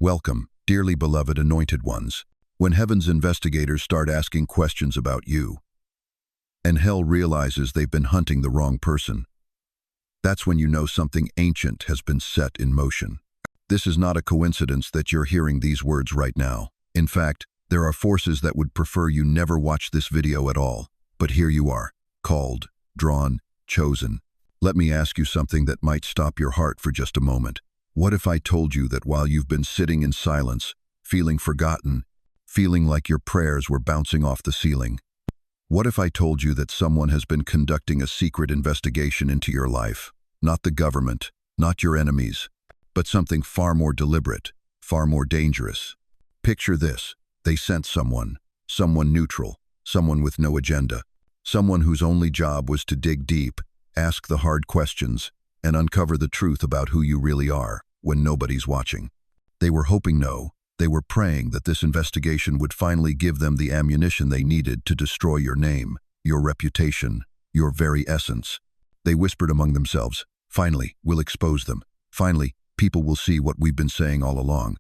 Welcome, dearly beloved anointed ones, when heaven's investigators start asking questions about you, and hell realizes they've been hunting the wrong person. That's when you know something ancient has been set in motion. This is not a coincidence that you're hearing these words right now. In fact, there are forces that would prefer you never watch this video at all. But here you are, called, drawn, chosen. Let me ask you something that might stop your heart for just a moment. What if I told you that while you've been sitting in silence, feeling forgotten, feeling like your prayers were bouncing off the ceiling? What if I told you that someone has been conducting a secret investigation into your life? Not the government, not your enemies, but something far more deliberate, far more dangerous. Picture this. They sent someone neutral, someone with no agenda, someone whose only job was to dig deep, ask the hard questions, and uncover the truth about who you really are when nobody's watching. They were hoping they were praying that this investigation would finally give them the ammunition they needed to destroy your name, your reputation, your very essence. They whispered among themselves, "Finally, we'll expose them. Finally, people will see what we've been saying all along."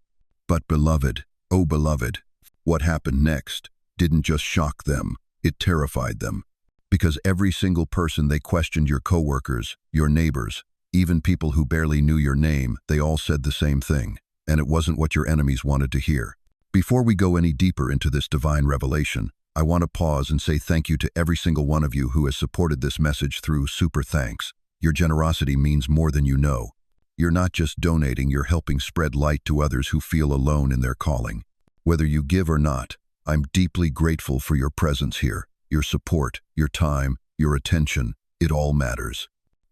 But beloved, oh beloved, what happened next didn't just shock them, it terrified them. Because every single person they questioned, your coworkers, your neighbors, even people who barely knew your name, they all said the same thing, and it wasn't what your enemies wanted to hear. Before we go any deeper into this divine revelation, I want to pause and say thank you to every single one of you who has supported this message through super thanks. Your generosity means more than you know. You're not just donating, you're helping spread light to others who feel alone in their calling. Whether you give or not, I'm deeply grateful for your presence here, your support, your time, your attention. It all matters.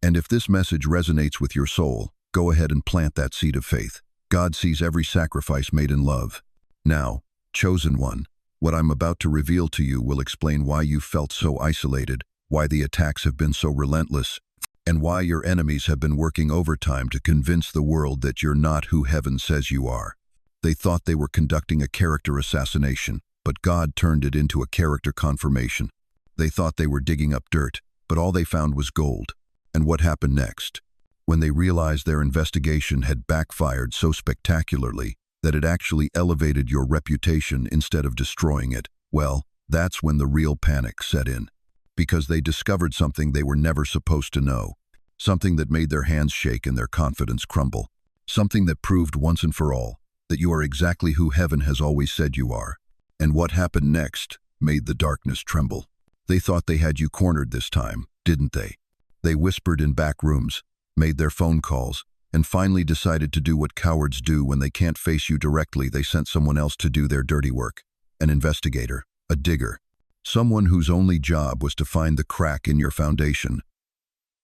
And if this message resonates with your soul, go ahead and plant that seed of faith. God sees every sacrifice made in love. Now, chosen one, what I'm about to reveal to you will explain why you felt so isolated, why the attacks have been so relentless, and why your enemies have been working overtime to convince the world that you're not who heaven says you are. They thought they were conducting a character assassination, but God turned it into a character confirmation. They thought they were digging up dirt, but all they found was gold. And what happened next? When they realized their investigation had backfired so spectacularly that it actually elevated your reputation instead of destroying it, well, that's when the real panic set in. Because they discovered something they were never supposed to know. Something that made their hands shake and their confidence crumble. Something that proved once and for all that you are exactly who heaven has always said you are. And what happened next made the darkness tremble. They thought they had you cornered this time, didn't they? They whispered in back rooms, made their phone calls, and finally decided to do what cowards do when they can't face you directly. They sent someone else to do their dirty work. An investigator, a digger, someone whose only job was to find the crack in your foundation,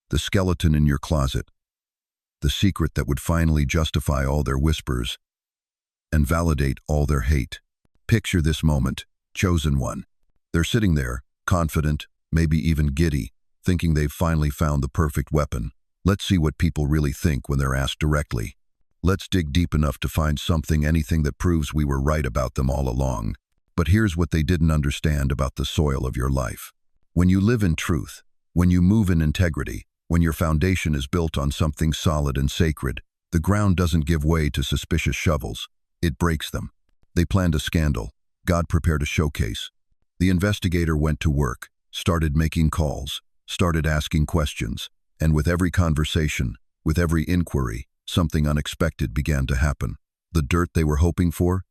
the skeleton in your closet, the secret that would finally justify all their whispers and validate all their hate. Picture this moment, chosen one. They're sitting there, confident, maybe even giddy, thinking they've finally found the perfect weapon. Let's see what people really think when they're asked directly. Let's dig deep enough to find something, anything that proves we were right about them all along. But here's what they didn't understand about the soil of your life. When you live in truth, when you move in integrity, when your foundation is built on something solid and sacred, the ground doesn't give way to suspicious shovels. It breaks them. They planned a scandal. God prepared a showcase. The investigator went to work, started making calls, started asking questions, and with every conversation, with every inquiry, something unexpected began to happen. The dirt they were hoping for?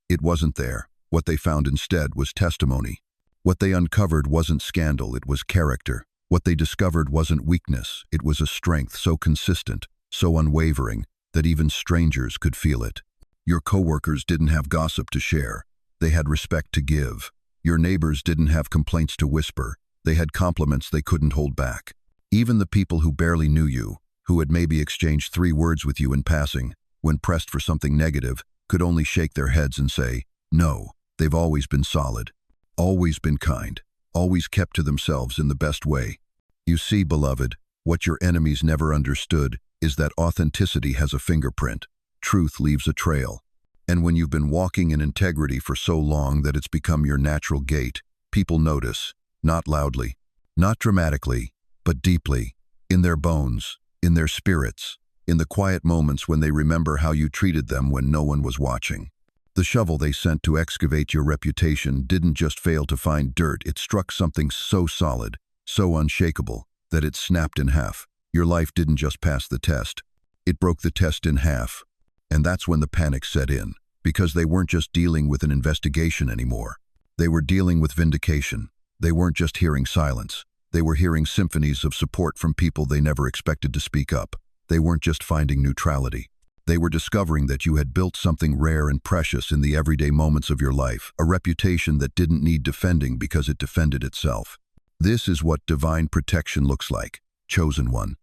It wasn't there. What they found instead was testimony. What they uncovered wasn't scandal, it was character. What they discovered wasn't weakness, it was a strength so consistent, so unwavering, that even strangers could feel it. Your coworkers didn't have gossip to share. They had respect to give. Your neighbors didn't have complaints to whisper. They had compliments they couldn't hold back. Even the people who barely knew you, who had maybe exchanged 3 words with you in passing, when pressed for something negative, could only shake their heads and say, no, they've always been solid, always been kind, always kept to themselves in the best way. You see, beloved, what your enemies never understood is that authenticity has a fingerprint. Truth leaves a trail. And when you've been walking in integrity for so long that it's become your natural gait, people notice, not loudly, not dramatically, but deeply, in their bones, in their spirits. in the quiet moments when they remember how you treated them when no one was watching. The shovel they sent to excavate your reputation didn't just fail to find dirt, it struck something so solid, so unshakable, that it snapped in half. Your life didn't just pass the test, it broke the test in half. And that's when the panic set in, because they weren't just dealing with an investigation anymore. They were dealing with vindication. They weren't just hearing silence. They were hearing symphonies of support from people they never expected to speak up. They weren't just finding neutrality. They were discovering that you had built something rare and precious in the everyday moments of your life, a reputation that didn't need defending because it defended itself. This is what divine protection looks like, chosen one.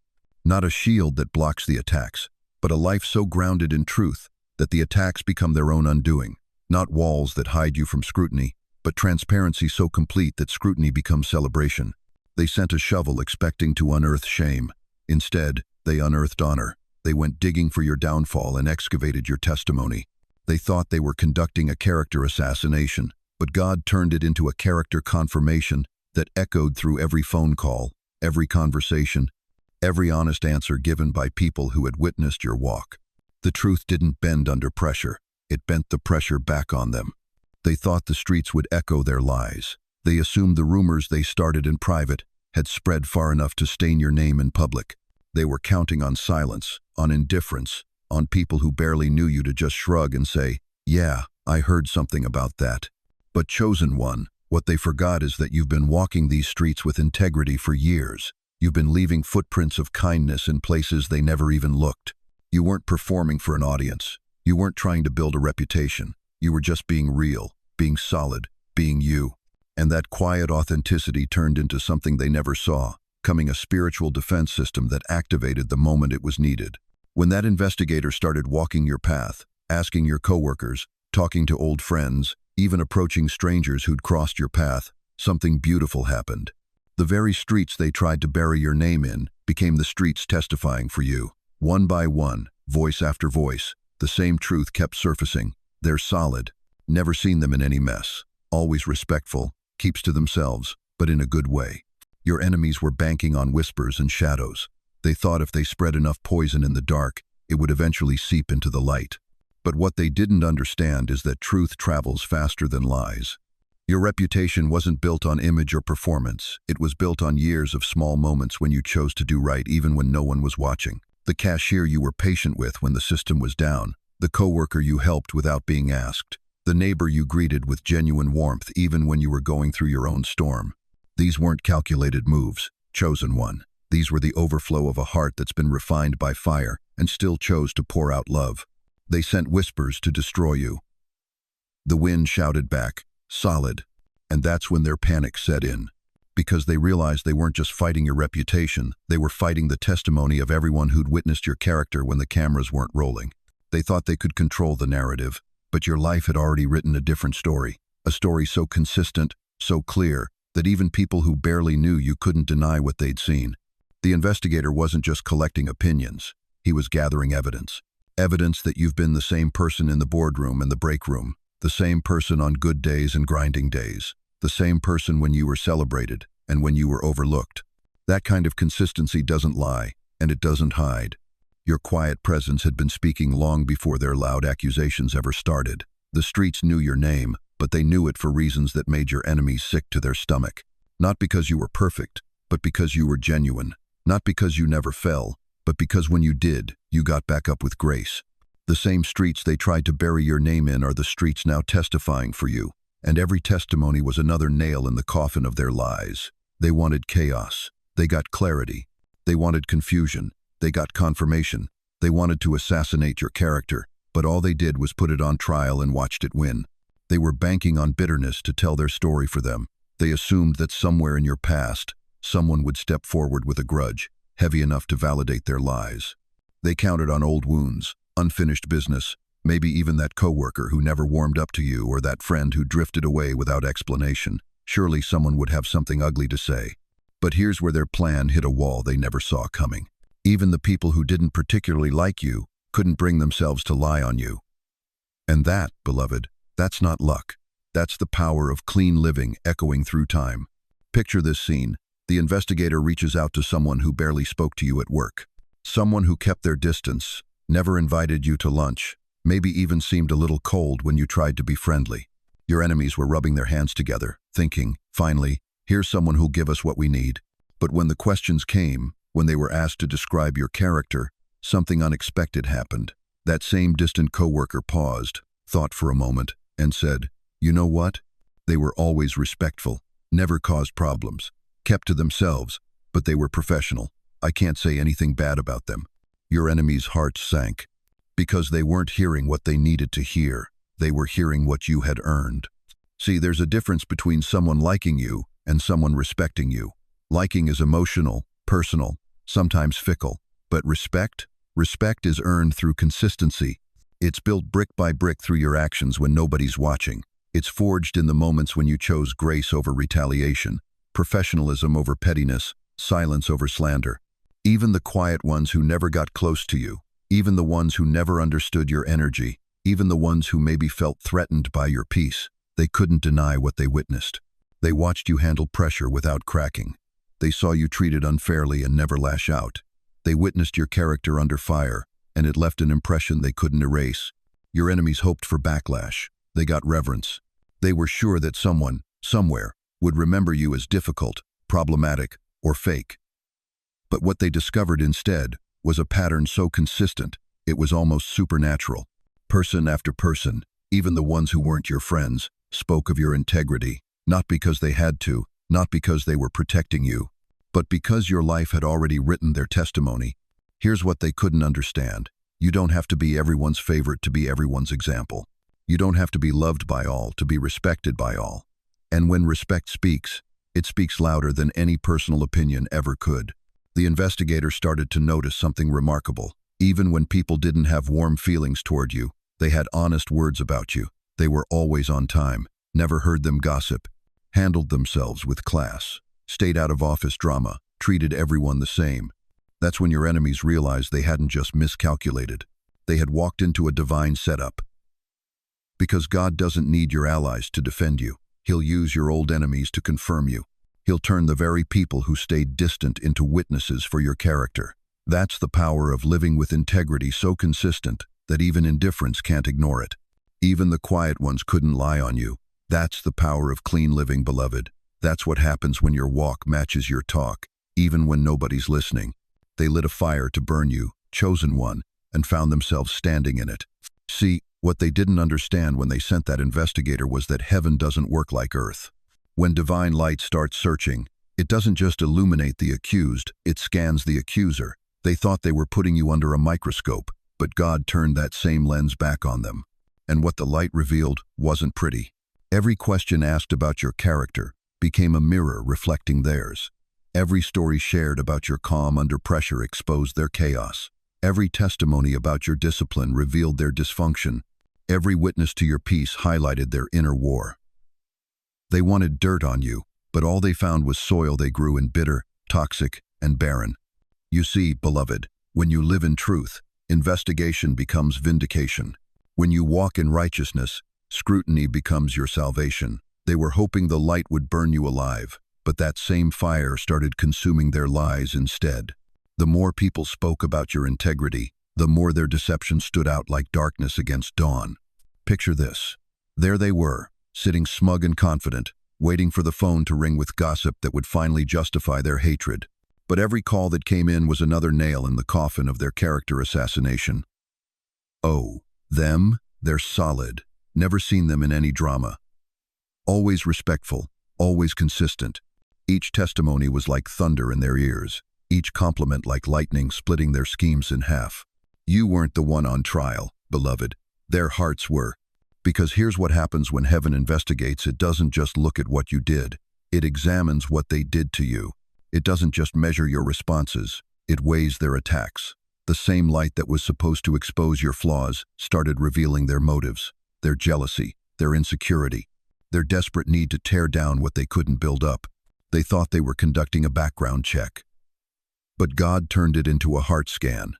Not a shield that blocks the attacks, but a life so grounded in truth that the attacks become their own undoing. Not walls that hide you from scrutiny, but transparency so complete that scrutiny becomes celebration. They sent a shovel expecting to unearth shame. Instead, they unearthed honor. They went digging for your downfall and excavated your testimony. They thought they were conducting a character assassination, but God turned it into a character confirmation that echoed through every phone call, every conversation, every honest answer given by people who had witnessed your walk. The truth didn't bend under pressure. It bent the pressure back on them. They thought the streets would echo their lies. They assumed the rumors they started in private had spread far enough to stain your name in public. They were counting on silence, on indifference, on people who barely knew you to just shrug and say, "Yeah, I heard something about that." But chosen one, what they forgot is that you've been walking these streets with integrity for years. You've been leaving footprints of kindness in places they never even looked. You weren't performing for an audience. You weren't trying to build a reputation. You were just being real, being solid, being you. And that quiet authenticity turned into something they never saw, becoming a spiritual defense system that activated the moment it was needed. When that investigator started walking your path, asking your coworkers, talking to old friends, even approaching strangers who'd crossed your path, something beautiful happened. The very streets they tried to bury your name in became the streets testifying for you. One by one, voice after voice, the same truth kept surfacing. They're solid. Never seen them in any mess. Always respectful, keeps to themselves, but in a good way. Your enemies were banking on whispers and shadows. They thought if they spread enough poison in the dark, it would eventually seep into the light. But what they didn't understand is that truth travels faster than lies. Your reputation wasn't built on image or performance. It was built on years of small moments when you chose to do right even when no one was watching. The cashier you were patient with when the system was down. The coworker you helped without being asked. The neighbor you greeted with genuine warmth even when you were going through your own storm. These weren't calculated moves, chosen one. These were the overflow of a heart that's been refined by fire and still chose to pour out love. They sent whispers to destroy you. The wind shouted back, solid. And that's when their panic set in. Because they realized they weren't just fighting your reputation, they were fighting the testimony of everyone who'd witnessed your character when the cameras weren't rolling. They thought they could control the narrative, but your life had already written a different story. A story so consistent, so clear, that even people who barely knew you couldn't deny what they'd seen. The investigator wasn't just collecting opinions. He was gathering evidence. Evidence that you've been the same person in the boardroom and the break room, the same person on good days and grinding days, the same person when you were celebrated and when you were overlooked. That kind of consistency doesn't lie, and it doesn't hide. Your quiet presence had been speaking long before their loud accusations ever started. The streets knew your name, but they knew it for reasons that made your enemies sick to their stomach. Not because you were perfect, but because you were genuine. Not because you never fell, but because when you did, you got back up with grace. The same streets they tried to bury your name in are the streets now testifying for you, and every testimony was another nail in the coffin of their lies. They wanted chaos. They got clarity. They wanted confusion. They got confirmation. They wanted to assassinate your character, but all they did was put it on trial and watched it win. They were banking on bitterness to tell their story for them. They assumed that somewhere in your past, someone would step forward with a grudge, heavy enough to validate their lies. They counted on old wounds, unfinished business, maybe even that coworker who never warmed up to you or that friend who drifted away without explanation. Surely someone would have something ugly to say. But here's where their plan hit a wall they never saw coming. Even the people who didn't particularly like you couldn't bring themselves to lie on you. And that, beloved, that's not luck. That's the power of clean living echoing through time. Picture this scene. The investigator reaches out to someone who barely spoke to you at work. Someone who kept their distance, never invited you to lunch, maybe even seemed a little cold when you tried to be friendly. Your enemies were rubbing their hands together, thinking, finally, here's someone who'll give us what we need. But when the questions came, when they were asked to describe your character, something unexpected happened. That same distant coworker paused, thought for a moment, and said, "You know what? They were always respectful, never caused problems, kept to themselves, but they were professional. I can't say anything bad about them." Your enemy's hearts sank, because they weren't hearing what they needed to hear. They were hearing what you had earned. See, there's a difference between someone liking you and someone respecting you. Liking is emotional, personal, sometimes fickle, but respect is earned through consistency. It's built brick by brick through your actions when nobody's watching. It's forged in the moments when you chose grace over retaliation, professionalism over pettiness, silence over slander. Even the quiet ones who never got close to you, even the ones who never understood your energy, even the ones who maybe felt threatened by your peace, they couldn't deny what they witnessed. They watched you handle pressure without cracking. They saw you treated unfairly and never lash out. They witnessed your character under fire, and it left an impression they couldn't erase. Your enemies hoped for backlash. They got reverence. They were sure that someone, somewhere, would remember you as difficult, problematic, or fake. But what they discovered instead was a pattern so consistent, it was almost supernatural. Person after person, even the ones who weren't your friends, spoke of your integrity, not because they had to, not because they were protecting you, but because your life had already written their testimony. Here's what they couldn't understand. You don't have to be everyone's favorite to be everyone's example. You don't have to be loved by all to be respected by all. And when respect speaks, it speaks louder than any personal opinion ever could. The investigator started to notice something remarkable. Even when people didn't have warm feelings toward you, they had honest words about you. They were always on time, never heard them gossip, handled themselves with class, stayed out of office drama, treated everyone the same. That's when your enemies realized they hadn't just miscalculated. They had walked into a divine setup. Because God doesn't need your allies to defend you. He'll use your old enemies to confirm you. He'll turn the very people who stayed distant into witnesses for your character. That's the power of living with integrity so consistent that even indifference can't ignore it. Even the quiet ones couldn't lie on you. That's the power of clean living, beloved. That's what happens when your walk matches your talk, even when nobody's listening. They lit a fire to burn you, chosen one, and found themselves standing in it. See, what they didn't understand when they sent that investigator was that heaven doesn't work like earth. When divine light starts searching, it doesn't just illuminate the accused, it scans the accuser. They thought they were putting you under a microscope, but God turned that same lens back on them. And what the light revealed wasn't pretty. Every question asked about your character became a mirror reflecting theirs. Every story shared about your calm under pressure exposed their chaos. Every testimony about your discipline revealed their dysfunction. Every witness to your peace highlighted their inner war. They wanted dirt on you, but all they found was soil they grew in, bitter, toxic, and barren. You see, beloved, when you live in truth, investigation becomes vindication. When you walk in righteousness, scrutiny becomes your salvation. They were hoping the light would burn you alive, but that same fire started consuming their lies instead. The more people spoke about your integrity, the more their deception stood out like darkness against dawn. Picture this. There they were, sitting smug and confident, waiting for the phone to ring with gossip that would finally justify their hatred. But every call that came in was another nail in the coffin of their character assassination. Oh, them? They're solid. Never seen them in any drama. Always respectful, always consistent. Each testimony was like thunder in their ears, each compliment like lightning splitting their schemes in half. You weren't the one on trial, beloved. Their hearts were. Because here's what happens when heaven investigates. It doesn't just look at what you did. It examines what they did to you. It doesn't just measure your responses. It weighs their attacks. The same light that was supposed to expose your flaws started revealing their motives, their jealousy, their insecurity, their desperate need to tear down what they couldn't build up. They thought they were conducting a background check. But God turned it into a heart scan.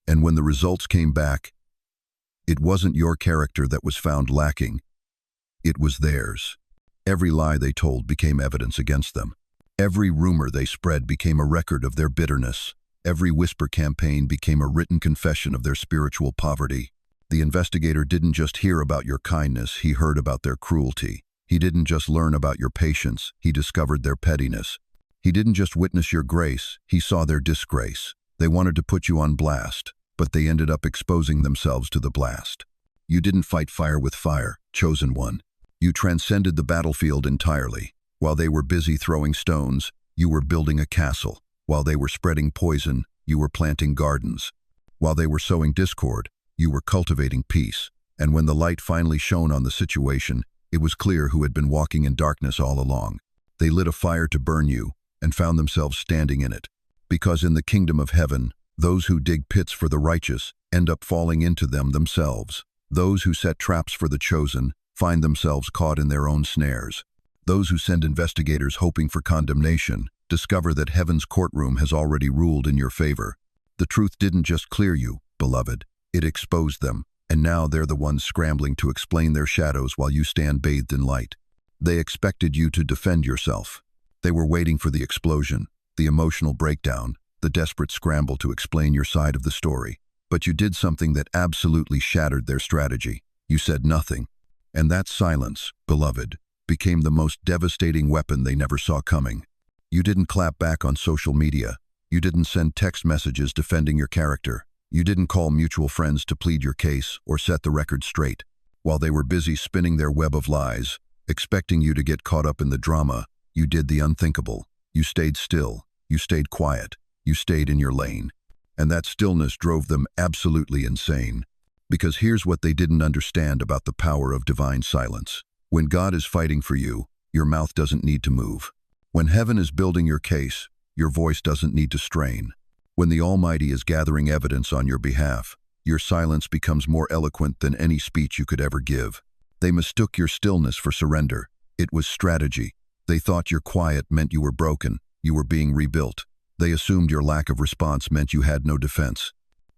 And when the results came back, it wasn't your character that was found lacking. It was theirs. Every lie they told became evidence against them. Every rumor they spread became a record of their bitterness. Every whisper campaign became a written confession of their spiritual poverty. The investigator didn't just hear about your kindness, he heard about their cruelty. He didn't just learn about your patience, he discovered their pettiness. He didn't just witness your grace, he saw their disgrace. They wanted to put you on blast, but they ended up exposing themselves to the blast. You didn't fight fire with fire, chosen one. You transcended the battlefield entirely. While they were busy throwing stones, you were building a castle. While they were spreading poison, you were planting gardens. While they were sowing discord, you were cultivating peace. And when the light finally shone on the situation, it was clear who had been walking in darkness all along. They lit a fire to burn you and found themselves standing in it. Because in the kingdom of heaven, those who dig pits for the righteous end up falling into them themselves. Those who set traps for the chosen find themselves caught in their own snares. Those who send investigators hoping for condemnation discover that heaven's courtroom has already ruled in your favor. The truth didn't just clear you, beloved, it exposed them, and now they're the ones scrambling to explain their shadows while you stand bathed in light. They expected you to defend yourself. They were waiting for the explosion, the emotional breakdown, the desperate scramble to explain your side of the story. But you did something that absolutely shattered their strategy. You said nothing. And that silence, beloved, became the most devastating weapon they never saw coming. You didn't clap back on social media. You didn't send text messages defending your character. You didn't call mutual friends to plead your case or set the record straight. While they were busy spinning their web of lies, expecting you to get caught up in the drama, you did the unthinkable. You stayed still. You stayed quiet. You stayed in your lane. And that stillness drove them absolutely insane. Because here's what they didn't understand about the power of divine silence. When God is fighting for you, your mouth doesn't need to move. When heaven is building your case, your voice doesn't need to strain. When the Almighty is gathering evidence on your behalf, your silence becomes more eloquent than any speech you could ever give. They mistook your stillness for surrender. It was strategy. They thought your quiet meant you were broken, you were being rebuilt. They assumed your lack of response meant you had no defense.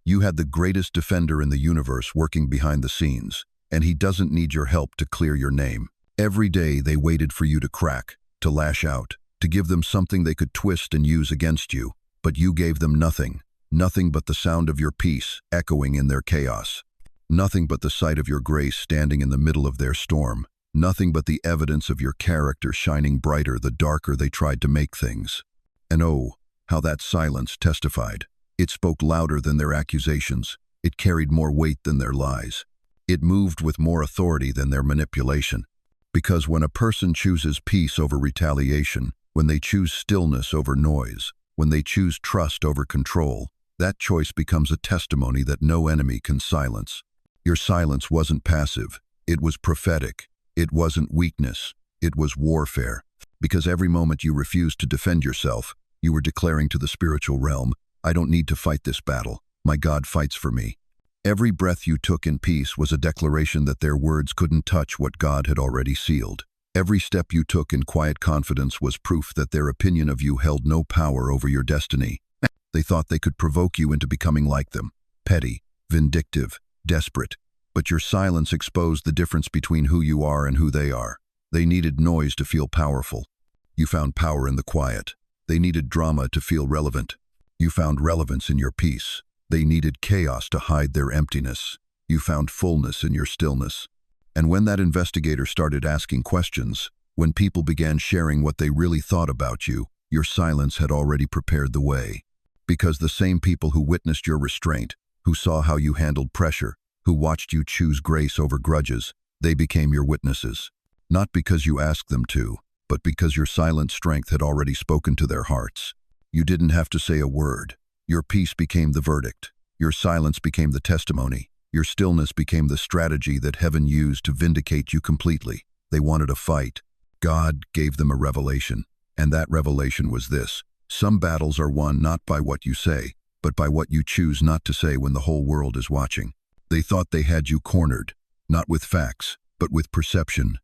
You had the greatest defender in the universe working behind the scenes, and he doesn't need your help to clear your name. Every day they waited for you to crack, to lash out, to give them something they could twist and use against you, but you gave them nothing, nothing but the sound of your peace echoing in their chaos, nothing but the sight of your grace standing in the middle of their storm, nothing but the evidence of your character shining brighter the darker they tried to make things. And oh, how that silence testified. It spoke louder than their accusations. It carried more weight than their lies. It moved with more authority than their manipulation. Because when a person chooses peace over retaliation, when they choose stillness over noise, when they choose trust over control, that choice becomes a testimony that no enemy can silence. Your silence wasn't passive. It was prophetic. It wasn't weakness. It was warfare. Because every moment you refused to defend yourself, you were declaring to the spiritual realm, I don't need to fight this battle. My God fights for me. Every breath you took in peace was a declaration that their words couldn't touch what God had already sealed. Every step you took in quiet confidence was proof that their opinion of you held no power over your destiny. They thought they could provoke you into becoming like them, petty, vindictive, desperate. But your silence exposed the difference between who you are and who they are. They needed noise to feel powerful. You found power in the quiet. They needed drama to feel relevant. You found relevance in your peace. They needed chaos to hide their emptiness. You found fullness in your stillness. And when that investigator started asking questions, when people began sharing what they really thought about you, your silence had already prepared the way. Because the same people who witnessed your restraint, who saw how you handled pressure, who watched you choose grace over grudges, they became your witnesses. Not because you asked them to, but because your silent strength had already spoken to their hearts. You didn't have to say a word. Your peace became the verdict. Your silence became the testimony. Your stillness became the strategy that heaven used to vindicate you completely. They wanted a fight. God gave them a revelation. And that revelation was this: some battles are won not by what you say, but by what you choose not to say when the whole world is watching. They thought they had you cornered, not with facts, but with perception.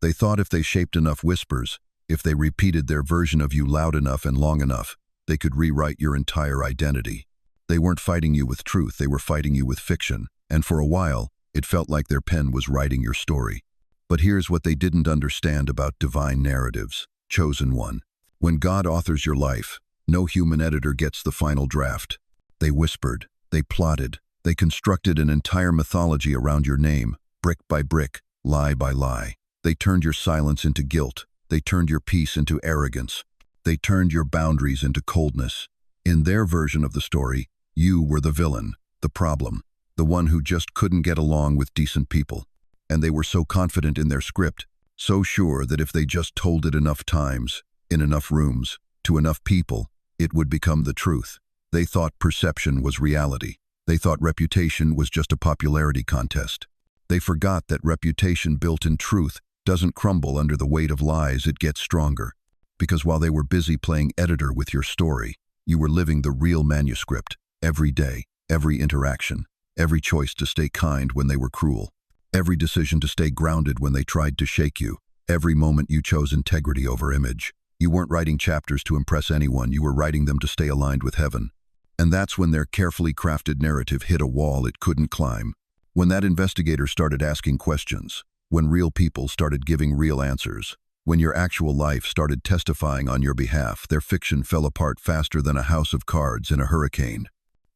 They thought if they shaped enough whispers, if they repeated their version of you loud enough and long enough, they could rewrite your entire identity. They weren't fighting you with truth, they were fighting you with fiction. And for a while, it felt like their pen was writing your story. But here's what they didn't understand about divine narratives. Chosen one. When God authors your life, No human editor gets the final draft. They whispered, they plotted, they constructed an entire mythology around your name, brick by brick, lie by lie. They turned your silence into guilt. They turned your peace into arrogance. They turned your boundaries into coldness. In their version of the story, you were the villain, the problem, the one who just couldn't get along with decent people. And they were so confident in their script, so sure that if they just told it enough times, in enough rooms, to enough people, it would become the truth. They thought perception was reality. They thought reputation was just a popularity contest. They forgot that reputation built in truth doesn't crumble under the weight of lies, it gets stronger. Because while they were busy playing editor with your story, you were living the real manuscript, every day, every interaction, every choice to stay kind when they were cruel, every decision to stay grounded when they tried to shake you, every moment you chose integrity over image. You weren't writing chapters to impress anyone, you were writing them to stay aligned with heaven. And that's when their carefully crafted narrative hit a wall it couldn't climb. When that investigator started asking questions, when real people started giving real answers, when your actual life started testifying on your behalf, their fiction fell apart faster than a house of cards in a hurricane.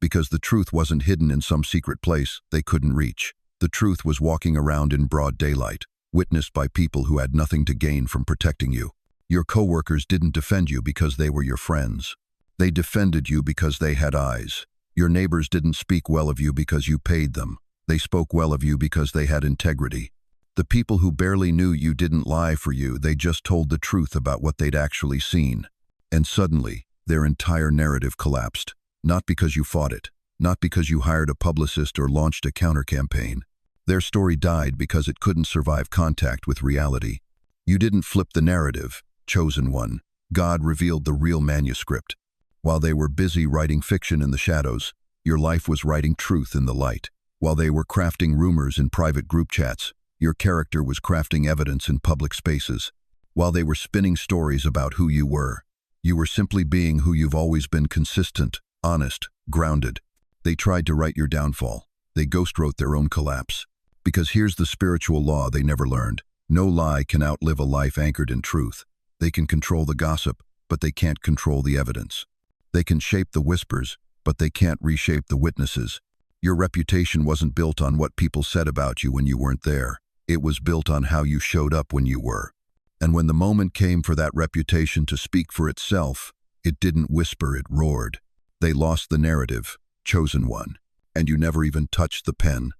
Because the truth wasn't hidden in some secret place they couldn't reach. The truth was walking around in broad daylight, witnessed by people who had nothing to gain from protecting you. Your coworkers didn't defend you because they were your friends. They defended you because they had eyes. Your neighbors didn't speak well of you because you paid them. They spoke well of you because they had integrity. The people who barely knew you didn't lie for you, they just told the truth about what they'd actually seen. And suddenly, their entire narrative collapsed. Not because you fought it, not because you hired a publicist or launched a counter-campaign. Their story died because it couldn't survive contact with reality. You didn't flip the narrative, chosen one. God revealed the real manuscript. While they were busy writing fiction in the shadows, your life was writing truth in the light. While they were crafting rumors in private group chats, your character was crafting evidence in public spaces. While they were spinning stories about who you were simply being who you've always been: consistent, honest, grounded. They tried to write your downfall. They ghostwrote their own collapse. Because here's the spiritual law they never learned. No lie can outlive a life anchored in truth. They can control the gossip, but they can't control the evidence. They can shape the whispers, but they can't reshape the witnesses. Your reputation wasn't built on what people said about you when you weren't there. It was built on how you showed up when you were. And when the moment came for that reputation to speak for itself, it didn't whisper, it roared. They lost the narrative, chosen one, and you never even touched the pen.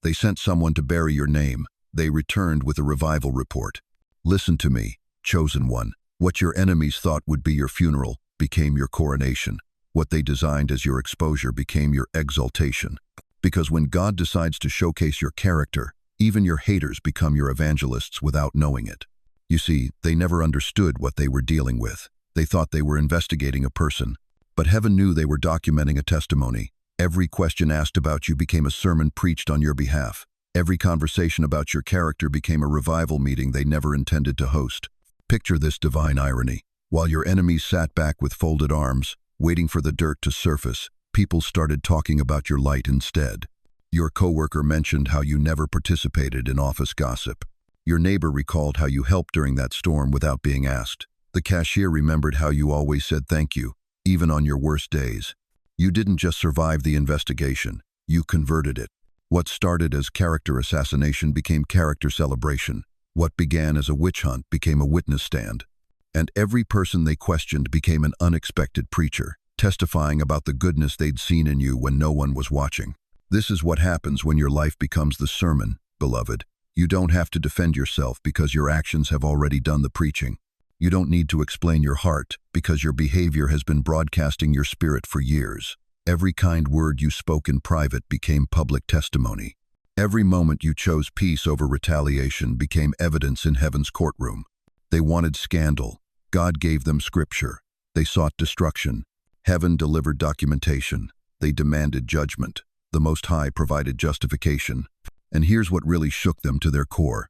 They sent someone to bury your name. They returned with a revival report. Listen to me, chosen one. What your enemies thought would be your funeral became your coronation. What they designed as your exposure became your exaltation. Because when God decides to showcase your character, even your haters become your evangelists without knowing it. You see, they never understood what they were dealing with. They thought they were investigating a person. But heaven knew they were documenting a testimony. Every question asked about you became a sermon preached on your behalf. Every conversation about your character became a revival meeting they never intended to host. Picture this divine irony. While your enemies sat back with folded arms, waiting for the dirt to surface, people started talking about your light instead. Your coworker mentioned how you never participated in office gossip. Your neighbor recalled how you helped during that storm without being asked. The cashier remembered how you always said thank you, even on your worst days. You didn't just survive the investigation, you converted it. What started as character assassination became character celebration. What began as a witch hunt became a witness stand. And every person they questioned became an unexpected preacher, testifying about the goodness they'd seen in you when no one was watching. This is what happens when your life becomes the sermon, beloved. You don't have to defend yourself because your actions have already done the preaching. You don't need to explain your heart because your behavior has been broadcasting your spirit for years. Every kind word you spoke in private became public testimony. Every moment you chose peace over retaliation became evidence in heaven's courtroom. They wanted scandal. God gave them scripture. They sought destruction. Heaven delivered documentation. They demanded judgment. The Most High provided justification. And here's what really shook them to their core.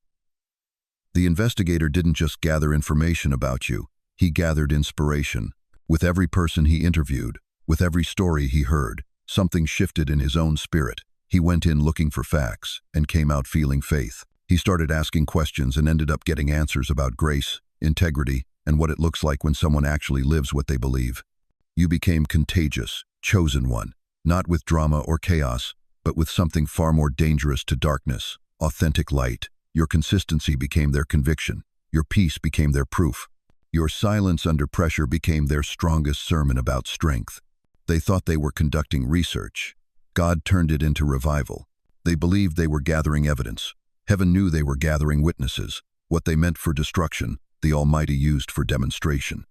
The investigator didn't just gather information about you. He gathered inspiration. With every person he interviewed, with every story he heard, something shifted in his own spirit. He went in looking for facts and came out feeling faith. He started asking questions and ended up getting answers about grace, integrity, and what it looks like when someone actually lives what they believe. You became contagious, chosen one, not with drama or chaos, but with something far more dangerous to darkness, authentic light. Your consistency became their conviction. Your peace became their proof. Your silence under pressure became their strongest sermon about strength. They thought they were conducting research. God turned it into revival. They believed they were gathering evidence. Heaven knew they were gathering witnesses. What they meant for destruction, the Almighty used for demonstration.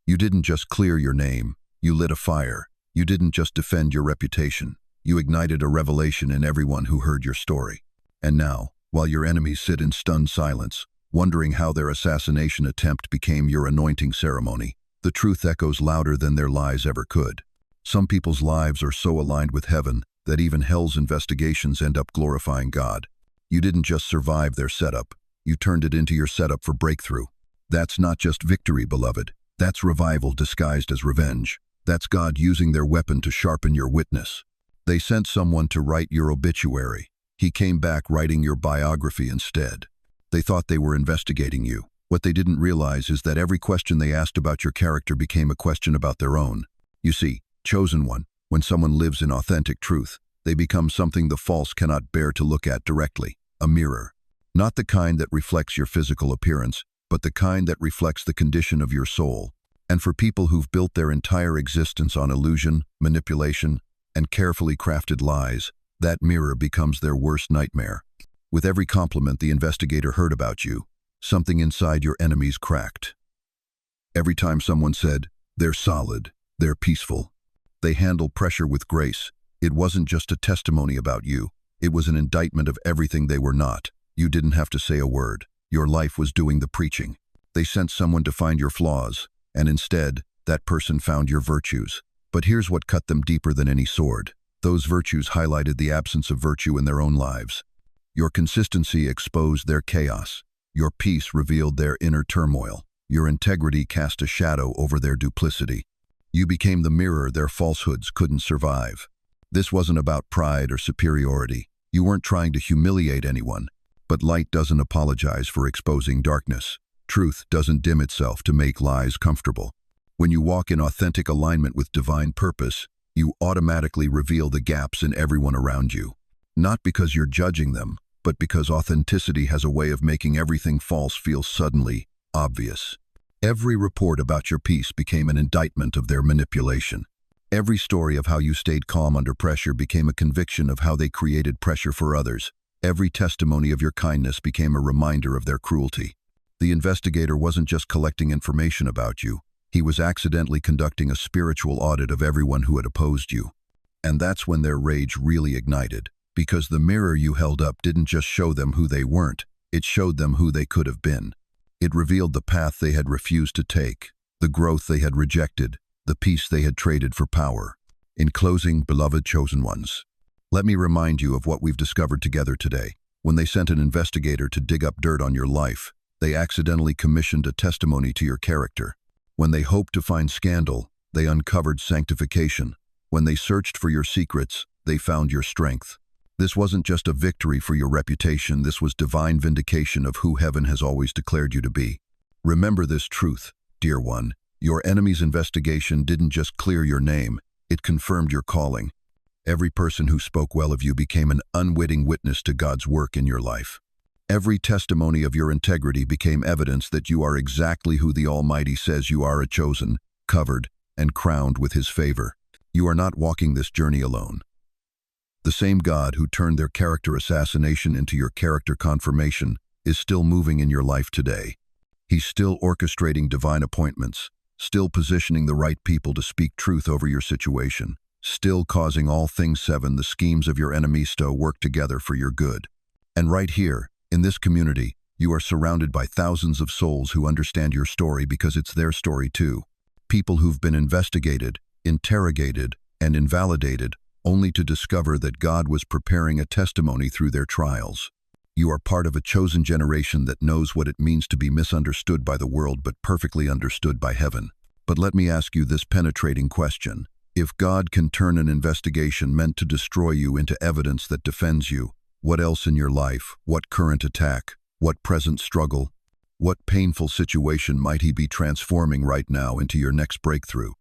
You didn't just clear your name, you lit a fire. You didn't just defend your reputation, you ignited a revelation in everyone who heard your story. And now, while your enemies sit in stunned silence, wondering how their assassination attempt became your anointing ceremony, the truth echoes louder than their lies ever could. Some people's lives are so aligned with heaven that even hell's investigations end up glorifying God. You didn't just survive their setup, you turned it into your setup for breakthrough. That's not just victory, beloved. That's revival disguised as revenge. That's God using their weapon to sharpen your witness. They sent someone to write your obituary. He came back writing your biography instead. They thought they were investigating you. What they didn't realize is that every question they asked about your character became a question about their own. You see, chosen one, when someone lives in authentic truth, they become something the false cannot bear to look at directly, a mirror. Not the kind that reflects your physical appearance, but the kind that reflects the condition of your soul. And for people who've built their entire existence on illusion, manipulation, and carefully crafted lies, that mirror becomes their worst nightmare. With every compliment the investigator heard about you, something inside your enemies cracked. Every time someone said, "They're solid, they're peaceful, they handle pressure with grace," it wasn't just a testimony about you, it was an indictment of everything they were not. You didn't have to say a word. Your life was doing the preaching. They sent someone to find your flaws, and instead, that person found your virtues. But here's what cut them deeper than any sword. Those virtues highlighted the absence of virtue in their own lives. Your consistency exposed their chaos. Your peace revealed their inner turmoil. Your integrity cast a shadow over their duplicity. You became the mirror their falsehoods couldn't survive. This wasn't about pride or superiority. You weren't trying to humiliate anyone. But light doesn't apologize for exposing darkness. Truth doesn't dim itself to make lies comfortable. When you walk in authentic alignment with divine purpose, you automatically reveal the gaps in everyone around you. Not because you're judging them, but because authenticity has a way of making everything false feel suddenly obvious. Every report about your peace became an indictment of their manipulation. Every story of how you stayed calm under pressure became a conviction of how they created pressure for others. Every testimony of your kindness became a reminder of their cruelty. The investigator wasn't just collecting information about you, he was accidentally conducting a spiritual audit of everyone who had opposed you. And that's when their rage really ignited, because the mirror you held up didn't just show them who they weren't, it showed them who they could have been. It revealed the path they had refused to take, the growth they had rejected, the peace they had traded for power. In closing, beloved chosen ones, let me remind you of what we've discovered together today. When they sent an investigator to dig up dirt on your life, they accidentally commissioned a testimony to your character. When they hoped to find scandal, they uncovered sanctification. When they searched for your secrets, they found your strength. This wasn't just a victory for your reputation, this was divine vindication of who heaven has always declared you to be. Remember this truth, dear one. Your enemy's investigation didn't just clear your name, it confirmed your calling. Every person who spoke well of you became an unwitting witness to God's work in your life. Every testimony of your integrity became evidence that you are exactly who the Almighty says you are, a chosen, covered, and crowned with His favor. You are not walking this journey alone. The same God who turned their character assassination into your character confirmation is still moving in your life today. He's still orchestrating divine appointments, still positioning the right people to speak truth over your situation, still causing all things seven, the schemes of your enemies, to work together for your good. And right here, in this community, you are surrounded by thousands of souls who understand your story because it's their story too. People who've been investigated, interrogated, and invalidated, only to discover that God was preparing a testimony through their trials. You are part of a chosen generation that knows what it means to be misunderstood by the world but perfectly understood by heaven. But let me ask you this penetrating question. If God can turn an investigation meant to destroy you into evidence that defends you, what else in your life, what current attack, what present struggle, what painful situation might He be transforming right now into your next breakthrough?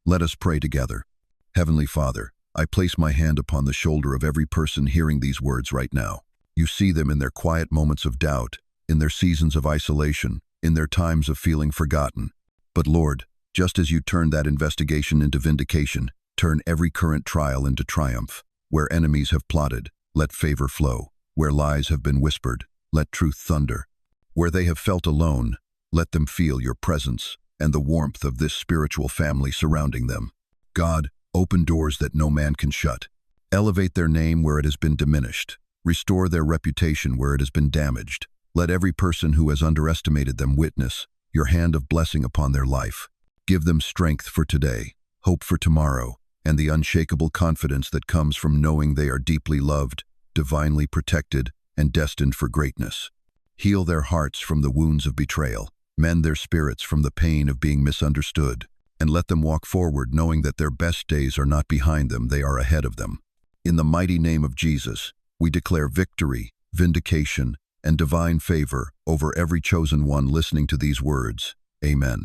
Let us pray together. Heavenly Father, I place my hand upon the shoulder of every person hearing these words right now. You see them in their quiet moments of doubt, in their seasons of isolation, in their times of feeling forgotten. But Lord, just as you turned that investigation into vindication, turn every current trial into triumph. Where enemies have plotted, let favor flow. Where lies have been whispered, let truth thunder. Where they have felt alone, let them feel your presence and the warmth of this spiritual family surrounding them. God, open doors that no man can shut. Elevate their name where it has been diminished. Restore their reputation where it has been damaged. Let every person who has underestimated them witness your hand of blessing upon their life. Give them strength for today, hope for tomorrow, and the unshakable confidence that comes from knowing they are deeply loved, divinely protected, and destined for greatness. Heal their hearts from the wounds of betrayal. Mend their spirits from the pain of being misunderstood, and let them walk forward knowing that their best days are not behind them, they are ahead of them. In the mighty name of Jesus, we declare victory, vindication, and divine favor over every chosen one listening to these words. Amen.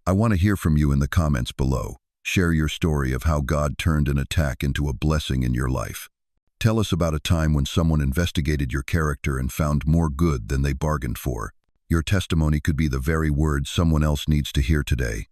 I want to hear from you in the comments below. Share your story of how God turned an attack into a blessing in your life. Tell us about a time when someone investigated your character and found more good than they bargained for. Your testimony could be the very words someone else needs to hear today.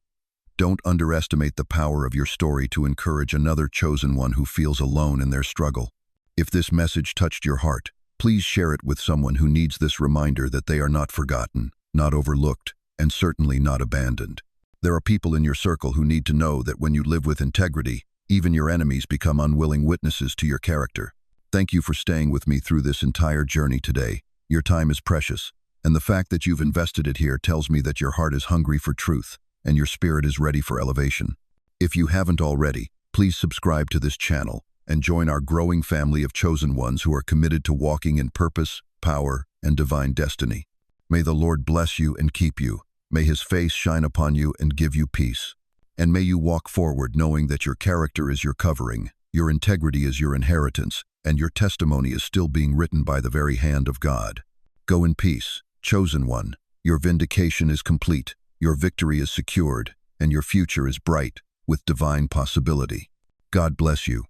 Don't underestimate the power of your story to encourage another chosen one who feels alone in their struggle. If this message touched your heart, please share it with someone who needs this reminder that they are not forgotten, not overlooked, and certainly not abandoned. There are people in your circle who need to know that when you live with integrity, even your enemies become unwilling witnesses to your character. Thank you for staying with me through this entire journey today. Your time is precious, and the fact that you've invested it here tells me that your heart is hungry for truth and your spirit is ready for elevation. If you haven't already, please subscribe to this channel and join our growing family of chosen ones who are committed to walking in purpose, power, and divine destiny. May the Lord bless you and keep you. May His face shine upon you and give you peace. And may you walk forward knowing that your character is your covering, your integrity is your inheritance, and your testimony is still being written by the very hand of God. Go in peace, chosen one. Your vindication is complete, your victory is secured, and your future is bright with divine possibility. God bless you.